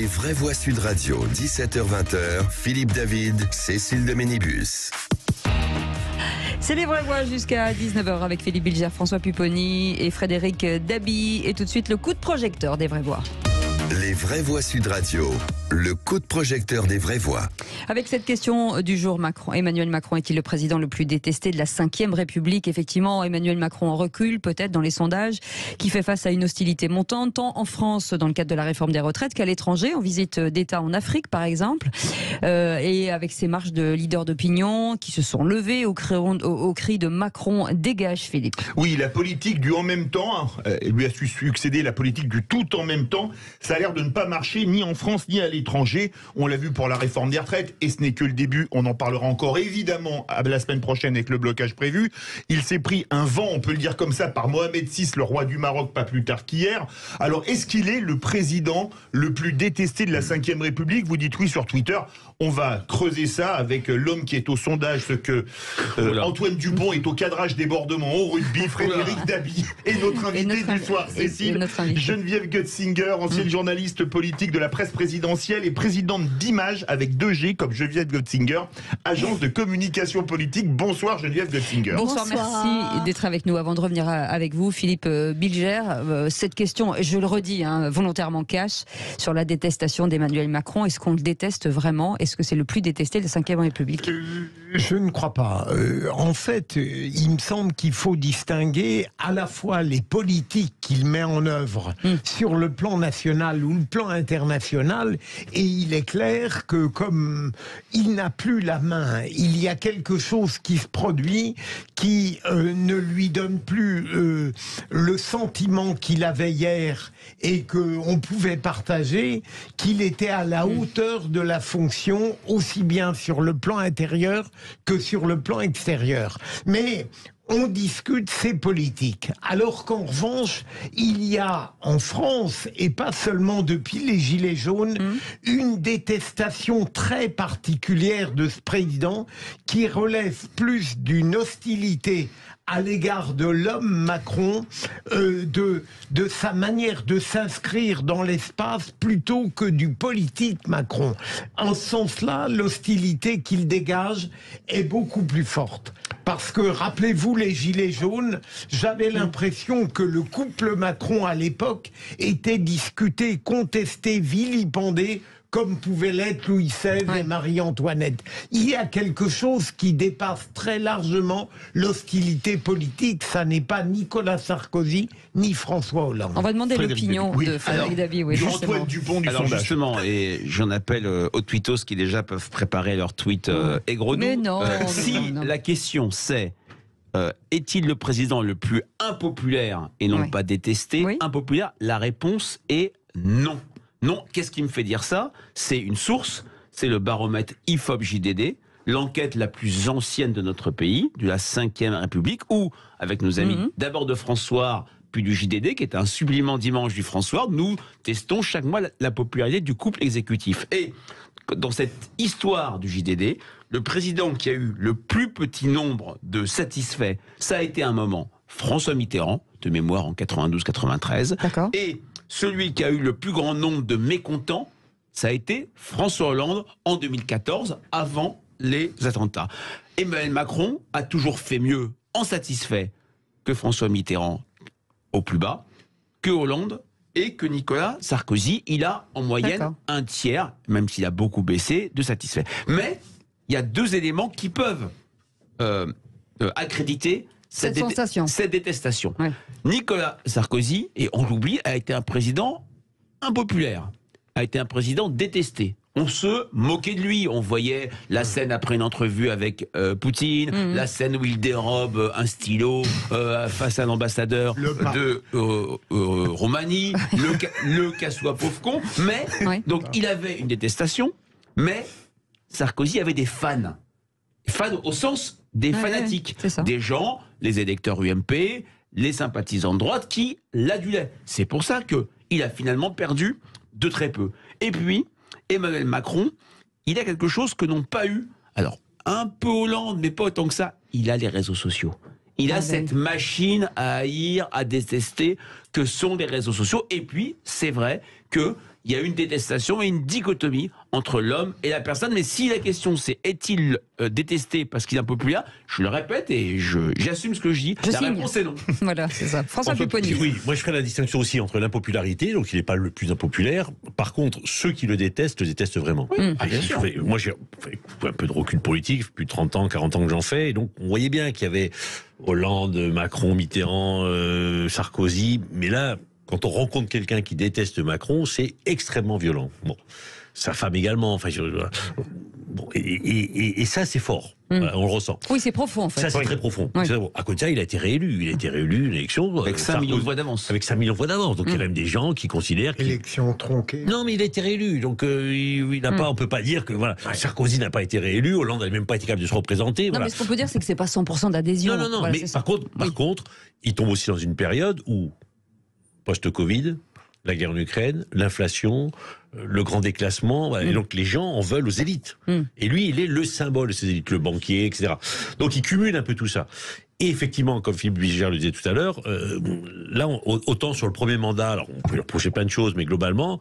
Les vraies voix Sud Radio, 17h-20h, Philippe David, Cécile de Ménibus. C'est les vraies voix jusqu'à 19h avec Philippe Bilger, François Pupponi et Frédéric Dabi. Et tout de suite, le coup de projecteur des vraies voix. Les vraies voix Sud Radio, le coup de projecteur des vraies voix. Avec cette question du jour, Emmanuel Macron est-il le président le plus détesté de la 5e République? Effectivement, Emmanuel Macron en recule peut-être dans les sondages, qui fait face à une hostilité montante, tant en France dans le cadre de la réforme des retraites qu'à l'étranger, en visite d'État en Afrique par exemple, et avec ces marches de leaders d'opinion qui se sont levés au cri de Macron dégage, Philippe. Oui, la politique du en même temps, lui a succédé la politique du tout en même temps. Ça a l'air de ne pas marcher ni en France ni à l'étranger. On l'a vu pour la réforme des retraites et ce n'est que le début. On en parlera encore évidemment la semaine prochaine avec le blocage prévu. Il s'est pris un vent, on peut le dire comme ça, par Mohamed VI, le roi du Maroc, pas plus tard qu'hier. Alors, est-ce qu'il est le président le plus détesté de la 5e République? Vous dites oui sur Twitter. On va creuser ça avec l'homme qui est au sondage, ce que Antoine Dupont est au cadrage débordement au rugby, Frédéric Dabi et notre invité du soir, Cécile, Geneviève Götzinger, ancienne journaliste politique de la presse présidentielle et présidente d'Image avec 2G comme Geneviève Götzinger, agence de communication politique. Bonsoir Geneviève Götzinger. Bonsoir, merci d'être avec nous. Avant de revenir avec vous, Philippe Bilger, cette question, je le redis, volontairement cash, sur la détestation d'Emmanuel Macron. Est-ce qu'on le déteste vraiment? Est-ce que c'est le plus détesté de la 5e République? Je ne crois pas. En fait, il me semble qu'il faut distinguer à la fois les politiques qu'il met en œuvre sur le plan national ou le plan international, et il est clair que comme il n'a plus la main, il y a quelque chose qui se produit qui ne lui donne plus le sentiment qu'il avait hier et qu'on pouvait partager, qu'il était à la hauteur de la fonction, aussi bien sur le plan intérieur que sur le plan extérieur. Mais on discute ces politiques. Alors qu'en revanche, il y a en France, et pas seulement depuis les Gilets jaunes, une détestation très particulière de ce président qui relève plus d'une hostilité à l'égard de l'homme Macron, de sa manière de s'inscrire dans l'espace plutôt que du politique Macron. En ce sens-là, l'hostilité qu'il dégage est beaucoup plus forte. Parce que, rappelez-vous, les Gilets jaunes, j'avais l'impression que le couple Macron à l'époque était discuté, contesté, vilipendé, comme pouvaient l'être Louis XVI et Marie-Antoinette. Il y a quelque chose qui dépasse très largement l'hostilité politique. Ça n'est pas Nicolas Sarkozy ni François Hollande. On va demander l'opinion de Frédéric Dabi. Antoine Dupont du sondage. Justement, et j'en appelle aux tweetos qui déjà peuvent préparer leur tweet aigre-doux. Mais non, non. La question c'est est-il le président le plus impopulaire et non pas détesté? Impopulaire, la réponse est non. Non, qu'est-ce qui me fait dire ça? C'est une source, c'est le baromètre IFOP-JDD, l'enquête la plus ancienne de notre pays, de la 5e République, où, avec nos amis d'abord de François, puis du JDD, qui est un supplément dimanche du François, nous testons chaque mois la popularité du couple exécutif. Et dans cette histoire du JDD, le président qui a eu le plus petit nombre de satisfaits, ça a été un moment François Mitterrand, de mémoire en 92-93, et celui qui a eu le plus grand nombre de mécontents, ça a été François Hollande en 2014, avant les attentats. Emmanuel Macron a toujours fait mieux en satisfait que François Mitterrand au plus bas, que Hollande et que Nicolas Sarkozy. Il a en moyenne un tiers, même s'il a beaucoup baissé, de satisfait. Mais il y a deux éléments qui peuvent accréditer cette détestation. Nicolas Sarkozy, et on l'oublie, a été un président impopulaire, a été un président détesté. On se moquait de lui. On voyait la scène après une entrevue avec Poutine, la scène où il dérobe un stylo face à l'ambassadeur de Roumanie, le casse-toi pauvre con. Mais, donc il avait une détestation, mais Sarkozy avait des fans. Fans au sens des fanatiques, des gens, les électeurs UMP, les sympathisants de droite qui l'adulaient. C'est pour ça qu'il a finalement perdu de très peu. Et puis, Emmanuel Macron, il a quelque chose que n'ont pas eu, alors un peu Hollande, mais pas autant que ça, il a les réseaux sociaux. Il a cette machine à haïr, à détester, que sont les réseaux sociaux. Et puis, c'est vrai qu'il il y a une détestation et une dichotomie entre l'homme et la personne. Mais si la question c'est est-il détesté parce qu'il est impopulaire, je le répète et j'assume ce que je dis. La réponse est non. Voilà, c'est ça. François Pupponi. Oui, moi je ferai la distinction aussi entre l'impopularité, donc il n'est pas le plus impopulaire. Par contre, ceux qui le détestent vraiment. Oui, bien sûr. Moi j'ai un peu de recul politique, plus de 30 ans, 40 ans que j'en fais, et donc on voyait bien qu'il y avait Hollande, Macron, Mitterrand, Sarkozy, mais là, quand on rencontre quelqu'un qui déteste Macron, c'est extrêmement violent. Bon, sa femme également, enfin, bon, et ça c'est fort. Voilà, on le ressent. Oui, c'est profond en fait. Ça c'est très profond. Oui. À côté de ça, il a été réélu. Il a été réélu une élection avec 5 millions de voix d'avance. Avec 5 millions de voix d'avance. Donc il y a même des gens qui considèrent élection tronquée. Non, mais il a été réélu. Donc il n'a pas. On peut pas dire que voilà. Sarkozy n'a pas été réélu. Hollande n'a même pas été capable de se représenter. Non, voilà. mais ce qu'on peut dire, c'est que c'est pas 100% d'adhésion. Non. Voilà, mais par contre, il tombe aussi dans une période où post-Covid, la guerre en Ukraine, l'inflation, le grand déclassement, et donc les gens en veulent aux élites. Et lui, il est le symbole de ces élites, le banquier, etc. Donc il cumule un peu tout ça. Et effectivement, comme Philippe Bilger le disait tout à l'heure, là, autant sur le premier mandat, alors on peut lui reprocher plein de choses, mais globalement,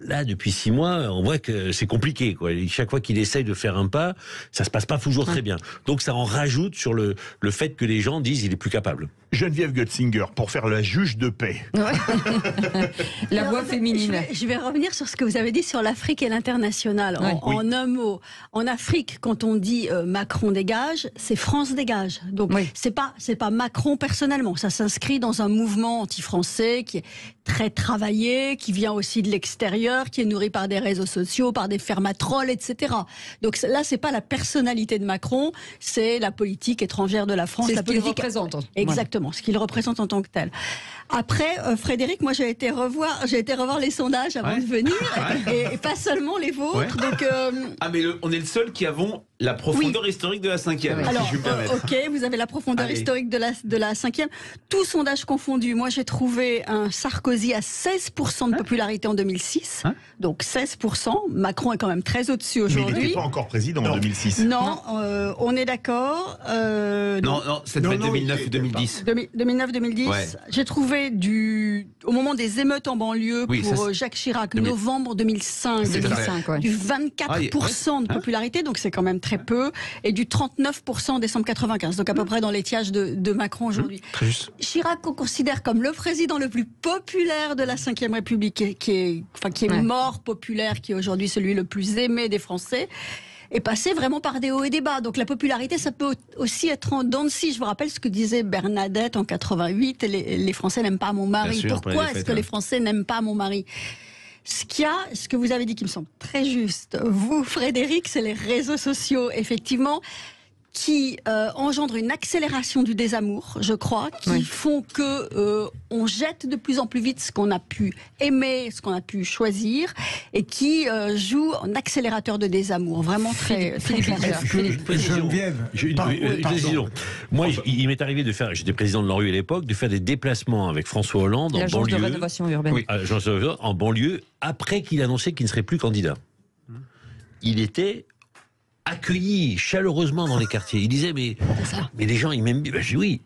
là, depuis 6 mois, on voit que c'est compliqué, quoi. Et chaque fois qu'il essaye de faire un pas, ça se passe pas toujours très bien. Donc ça en rajoute sur le fait que les gens disent il est plus capable. Geneviève Götzinger, pour faire la juge de paix. Ouais. La voix féminine. Je vais revenir sur ce que vous avez dit sur l'Afrique et l'international. En un mot, en Afrique, quand on dit Macron dégage, c'est France dégage. Donc c'est pas Macron personnellement. Ça s'inscrit dans un mouvement anti-français qui est très travaillé, qui vient aussi de l'extérieur, qui est nourri par des réseaux sociaux, par des fermatrolles, etc. Donc là, c'est pas la personnalité de Macron, c'est la politique étrangère de la France. C'est la ce qu'il politique représente. Exactement, ce qu'il représente en tant que tel. Après, Frédéric, moi j'ai été revoir les sondages avant de venir, et pas seulement les vôtres. Donc, Ah mais on est le seul qui avons la profondeur historique de la 5e. Alors, si je peux me permettre. ok, vous avez la profondeur historique de la 5e. Tout sondage confondu, moi j'ai trouvé un Sarkozy à 16% de popularité en 2006. Donc 16%. Macron est quand même très au-dessus aujourd'hui. Mais il n'était pas encore président en 2006. Non, on est d'accord. Non, ça devait être 2009 ou 2010. 2009-2010. Ouais. J'ai trouvé au moment des émeutes en banlieue pour Jacques Chirac, novembre 2005, du 24% de popularité, donc c'est quand même très peu, et du 39% en décembre 95, donc à peu près dans l'étiage de Macron aujourd'hui. Chirac, qu'on considère comme le président le plus populaire de la Ve République, qui est mort populaire, qui est aujourd'hui celui le plus aimé des Français, est passé vraiment par des hauts et des bas. Donc la popularité, ça peut aussi être en dents de scie. Je vous rappelle ce que disait Bernadette en 88, les Français n'aiment pas mon mari. Pourquoi est-ce que les Français n'aiment pas mon mari ? Ce que vous avez dit qui me semble très juste, vous, Frédéric, c'est les réseaux sociaux, effectivement, qui engendrent une accélération du désamour, je crois, qui font que on jette de plus en plus vite ce qu'on a pu aimer, ce qu'on a pu choisir, et qui jouent en accélérateur de désamour. Vraiment très clair. Moi, il m'est arrivé de faire, j'étais président de l'ANRU à l'époque, de faire des déplacements avec François Hollande en banlieue. De rénovation urbaine. En banlieue, après qu'il annonçait qu'il ne serait plus candidat. Il était accueilli chaleureusement dans les quartiers. Il disait mais les gens ils m'aiment bien. Ben, je dis oui.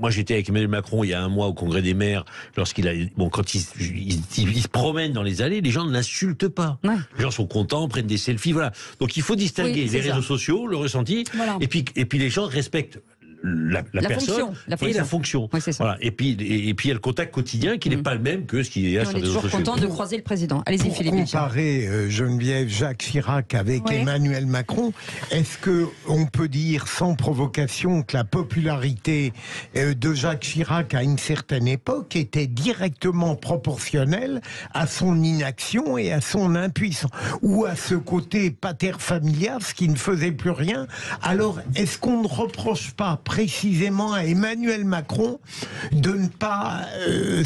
Moi j'étais avec Emmanuel Macron il y a un mois au Congrès des maires, quand il se promène dans les allées, les gens ne l'insultent pas. Les gens sont contents, prennent des selfies, voilà. Donc il faut distinguer les réseaux sociaux, le ressenti, et puis les gens respectent la personne et la fonction. Voilà. Et puis il y a le contact quotidien qui n'est pas le même que ce qu'il y a sur les réseaux sociaux. On est toujours content de croiser le président. Allez-y, Philippe. Pour comparer Geneviève Jacques Chirac avec Emmanuel Macron, est-ce qu'on peut dire sans provocation que la popularité de Jacques Chirac à une certaine époque était directement proportionnelle à son inaction et à son impuissance, ou à ce côté pater familias qui ne faisait plus rien? Alors, est-ce qu'on ne reproche pas précisément à Emmanuel Macron de ne pas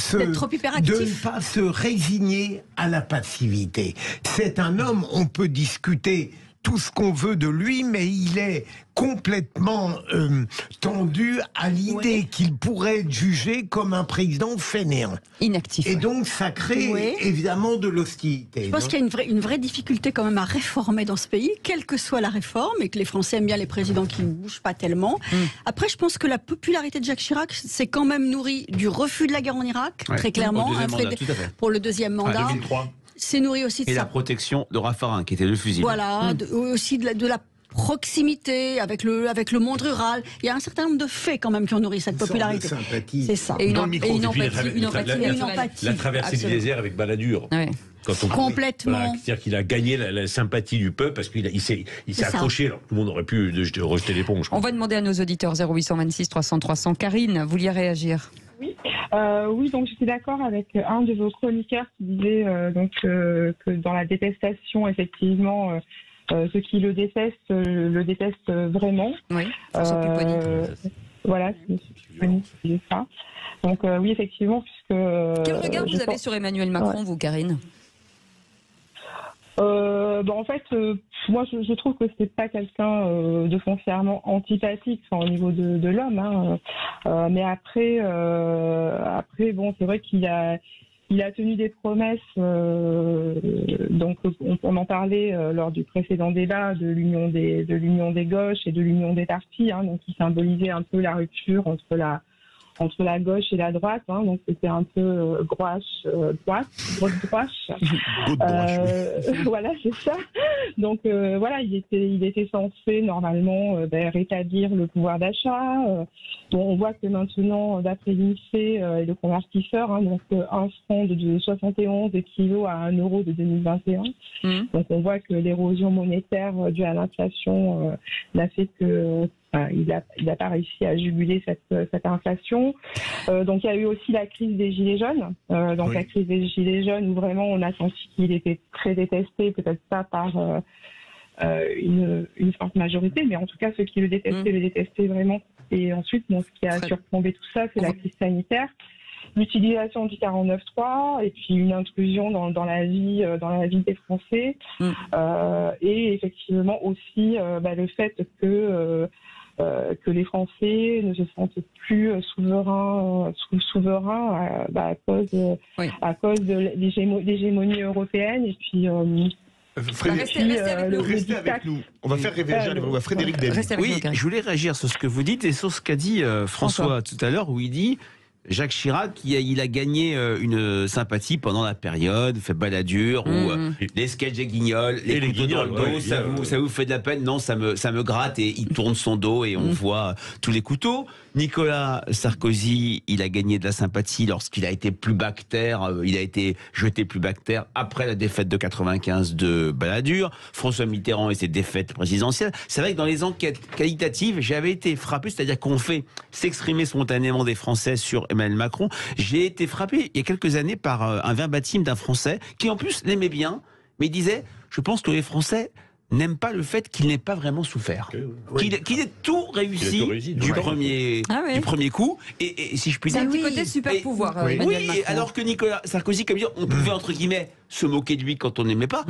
se résigner à la passivité? C'est un homme, on peut discuter tout ce qu'on veut de lui, mais il est complètement tendu à l'idée qu'il pourrait être jugé comme un président fainéant. Inactif. Et donc ça crée évidemment de l'hostilité. Je pense qu'il y a une vraie difficulté quand même à réformer dans ce pays, quelle que soit la réforme, et que les Français aiment bien les présidents qui ne bougent pas tellement. Après, je pense que la popularité de Jacques Chirac s'est quand même nourrie du refus de la guerre en Irak, très clairement, pour le deuxième mandat. 2003. c'est nourri aussi de et ça. la protection de Raffarin, qui était le fusil. Voilà, aussi de la proximité avec le monde rural. Il y a un certain nombre de faits quand même qui ont nourri cette popularité. C'est ça. Et une empathie. La traversée du désert avec Balladur. Ouais. Complètement. Voilà, c'est-à-dire qu'il a gagné la sympathie du peuple parce qu'il s'est accroché. Alors, tout le monde aurait pu rejeter l'éponge. On va demander à nos auditeurs 0826 300 300. Karine, vous vouliez réagir? Oui, donc j'étais d'accord avec un de vos chroniqueurs qui disait que dans la détestation, effectivement, ceux qui le détestent vraiment. Oui, François Pupponi. Voilà, c'est Pupponi qui disait ça. Donc oui, effectivement, puisque... Quel regard vous avez sur Emmanuel Macron, vous, Karine? En fait, moi je trouve que c'est pas quelqu'un de foncièrement antipathique, au niveau de l'homme, hein. Mais après bon, c'est vrai qu'il a tenu des promesses, donc on en parlait lors du précédent débat de l'union des gauches et de l'union des partis, hein, donc qui symbolisait un peu la rupture entre la gauche et la droite, hein, donc c'était un peu droite. Voilà, c'est ça. Donc voilà, il était censé normalement rétablir le pouvoir d'achat. On voit que maintenant, d'après l'INSEE et le convertisseur, hein, donc 1 franc de 71 équivaut à 1 euro de 2021. Donc on voit que l'érosion monétaire due à l'inflation n'a fait que il n'a pas réussi à juguler cette inflation. Donc il y a eu aussi la crise des Gilets jaunes. La crise des Gilets jaunes où vraiment on a senti qu'il était très détesté, peut-être pas par une forte majorité, mais en tout cas ceux qui le détestaient vraiment. Et ensuite, ce qui a surplombé tout ça, c'est la crise sanitaire, l'utilisation du 49.3 et puis une intrusion dans la vie des Français. Et effectivement aussi le fait que les Français ne se sentent plus souverains à cause de l'hégémonie européenne et puis Restez avec nous. On va faire réagir Frédéric David. Oui, je voulais réagir sur ce que vous dites et sur ce qu'a dit François tout à l'heure, où il dit Jacques Chirac, il a gagné une sympathie pendant la période, fait Balladur, où les sketchs et guignols, les couteaux dans le dos, ça vous fait de la peine? Non, ça me gratte, et il tourne son dos et on voit tous les couteaux. Nicolas Sarkozy, il a gagné de la sympathie lorsqu'il a été plus bactère, il a été jeté plus bactère après la défaite de 95 de Balladur. François Mitterrand et ses défaites présidentielles. C'est vrai que dans les enquêtes qualitatives, j'avais été frappé, c'est-à-dire qu'on fait s'exprimer spontanément des Français sur Emmanuel Macron. J'ai été frappé il y a quelques années par un verbatim d'un Français qui en plus l'aimait bien, mais il disait « Je pense que les Français n'aime pas le fait qu'il n'ait pas vraiment souffert. Qu'il ait tout réussi du premier coup. Et si je puis dire... C'est un petit côté super pouvoir. Alors que Nicolas Sarkozy, comme dire, on pouvait entre guillemets se moquer de lui quand on n'aimait pas.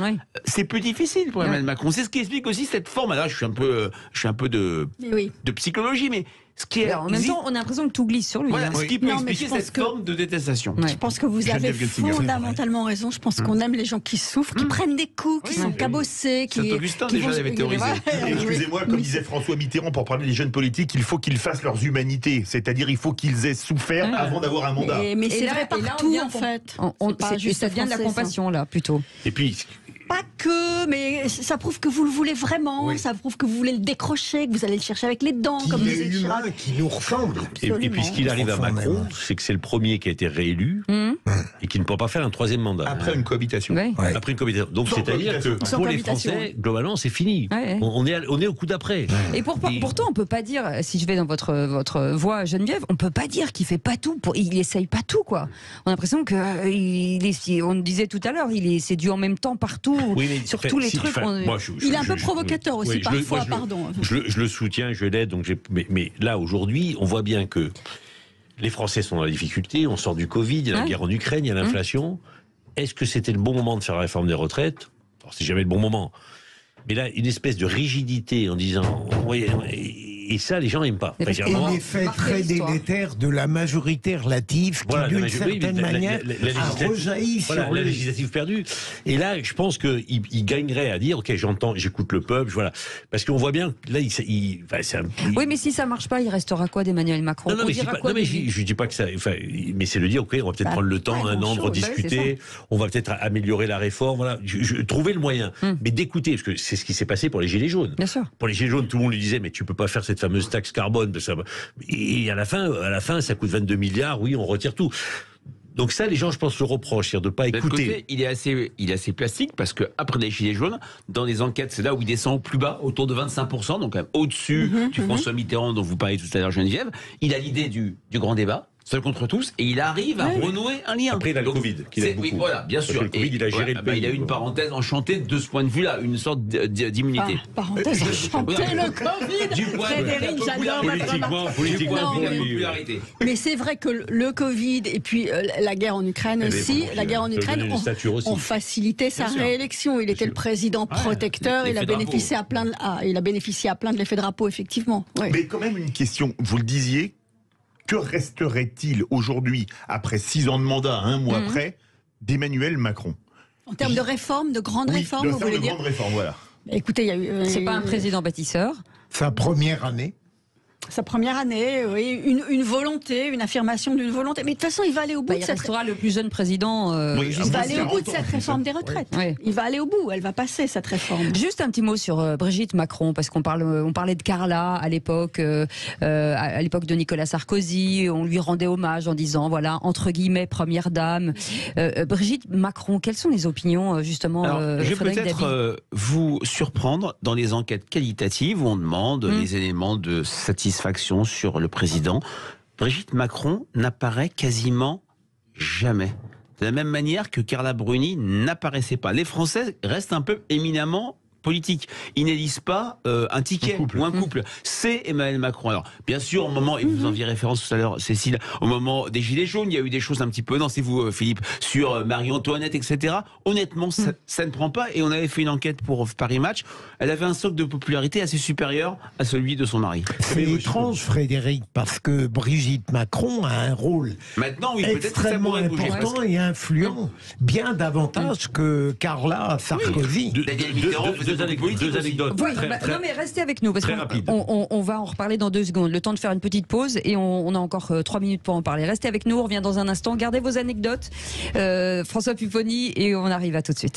C'est plus difficile pour Emmanuel Macron. C'est ce qui explique aussi cette forme. Alors je suis un peu de psychologie, mais ce qui est en même temps, on a l'impression que tout glisse sur lui. Voilà, ce qui peut expliquer cette forme de détestation. Je pense que vous avez fondamentalement raison. Je pense qu'on aime les gens qui souffrent, qui prennent des coups, qui sont cabossés. Saint-Augustin déjà l'avait théorisé. Excusez-moi, comme disait François Mitterrand, pour parler des jeunes politiques, il faut qu'ils fassent leurs humanités. C'est-à-dire, il faut qu'ils aient souffert avant d'avoir un mandat. Mais c'est vrai partout, en fait. Ça vient de la compassion, là, plutôt. Et puis... Pas que, mais ça prouve que vous le voulez vraiment, ça prouve que vous voulez le décrocher, que vous allez le chercher avec les dents, comme disait Chirac. Qui nous ressemble. Et puis ce qu'il arrive à Macron, c'est que c'est le premier qui a été réélu et qui ne peut pas faire un 3e mandat. Après une cohabitation. Après une cohabitation. Donc c'est-à-dire que pour les Français, globalement, c'est fini. On est au coup d'après. Et pourtant, on peut pas dire, si je vais dans votre voix, Geneviève, on peut pas dire qu'il fait pas tout. Il essaye pas tout, quoi. On a l'impression que, on disait tout à l'heure, c'est dû en même temps partout. Sur tous les trucs. Il est un peu provocateur aussi, parfois, pardon. Je le soutiens, je l'aide. Mais là, aujourd'hui, on voit bien que les Français sont dans la difficulté. On sort du Covid, il y a la guerre en Ukraine, il y a l'inflation. Est-ce que c'était le bon moment de faire la réforme des retraites? C'est jamais le bon moment. Mais là, une espèce de rigidité en disant Et ça, les gens n'aiment pas. Et l'effet très délétère de la majorité relative qui, d'une certaine manière, a rejailli sur la législative perdue. Et là, je pense qu'il gagnerait à dire, ok, j'entends, j'écoute le peuple, voilà. Parce qu'on voit bien, là, oui, mais si ça marche pas, il restera quoi d'Emmanuel Macron? Non, mais je dis pas que ça... mais c'est de dire, ok, on va peut-être prendre le temps, un an, de rediscuter, on va peut-être améliorer la réforme, voilà. Trouver le moyen, mais d'écouter, parce que c'est ce qui s'est passé pour les Gilets jaunes. Bien sûr. Pour les Gilets jaunes, tout le monde lui disait, mais tu peux pas faire cette fameuse taxe carbone. Et à la fin, ça coûte 22 milliards, oui, on retire tout. Donc ça, les gens, je pense, le reprochent, c'est de ne pas écouter. Côté, il est assez plastique, parce qu'après les Gilets jaunes, dans les enquêtes, c'est là où il descend au plus bas, autour de 25%, donc au-dessus du François Mitterrand dont vous parliez tout à l'heure, Geneviève. Il a l'idée du grand débat, seul contre tous, et il arrive à renouer un lien. Après, il a le Covid, qu'il a beaucoup. Oui, voilà, bien sûr. Le Covid, il a géré le pays. Il a eu une parenthèse enchantée de ce point de vue-là, une sorte d'immunité. Parenthèse enchantée, le Covid. Frédéric, j'adore politiquement, popularité. Mais c'est vrai que le Covid et puis la guerre en Ukraine aussi, la guerre en Ukraine ont facilité sa réélection. Il était le président protecteur, il a bénéficié à plein de l'effet drapeau, effectivement. Mais quand même une question, vous le disiez, que resterait-il aujourd'hui, après 6 ans de mandat, un mois après, d'Emmanuel Macron? En termes de réforme, de grandes réformes, vous voulez dire? De grandes réformes, voilà. Écoutez, il y a eu... C'est pas un président bâtisseur. Sa première année. Sa première année, oui, une volonté, une affirmation d'une volonté. Mais de toute façon, il va aller au bout de cette... Il restera le plus jeune président. Il va aller au bout de cette réforme des retraites. Oui. Il va aller au bout, elle va passer cette réforme. Juste un petit mot sur Brigitte Macron, parce on parlait de Carla à l'époque de Nicolas Sarkozy, on lui rendait hommage en disant, voilà, entre guillemets, première dame. Brigitte Macron, quelles sont les opinions, justement, Alors, je vais peut-être vous surprendre dans les enquêtes qualitatives où on demande les éléments de satisfaction sur le président. Brigitte Macron n'apparaît quasiment jamais. De la même manière que Carla Bruni n'apparaissait pas. Les Français restent un peu éminemment politique. Ils n'élisent pas un ticket ou un couple. C'est Emmanuel Macron. Alors, bien sûr, au moment, et vous en faisiez référence tout à l'heure, Cécile, au moment des Gilets jaunes, il y a eu des choses un petit peu, non, c'est vous, Philippe, sur Marie-Antoinette, etc. Honnêtement, ça ne prend pas. Et on avait fait une enquête pour Paris Match. Elle avait un socle de popularité assez supérieur à celui de son mari. C'est étrange, Frédéric, parce que Brigitte Macron a un rôle extrêmement important et influent, bien davantage que Carla Sarkozy. Deux anecdotes. Oui, non mais restez avec nous parce qu'on va en reparler dans 2 secondes. Le temps de faire une petite pause et on a encore 3 minutes pour en parler. Restez avec nous, on revient dans un instant. Gardez vos anecdotes, François Pupponi, et on arrive à tout de suite.